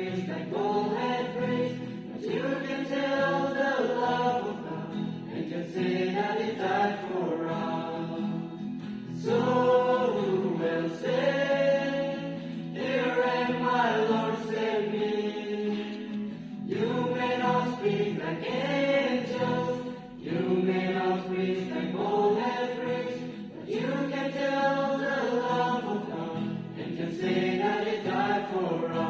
preach like bullhead preach, but you can tell the love of God, and can say that He died for us. So who will say, "Here am I, Lord, send me"? You may not speak like angels, you may not preach like bullhead preach, but you can tell the love of God, and can say that He died for us.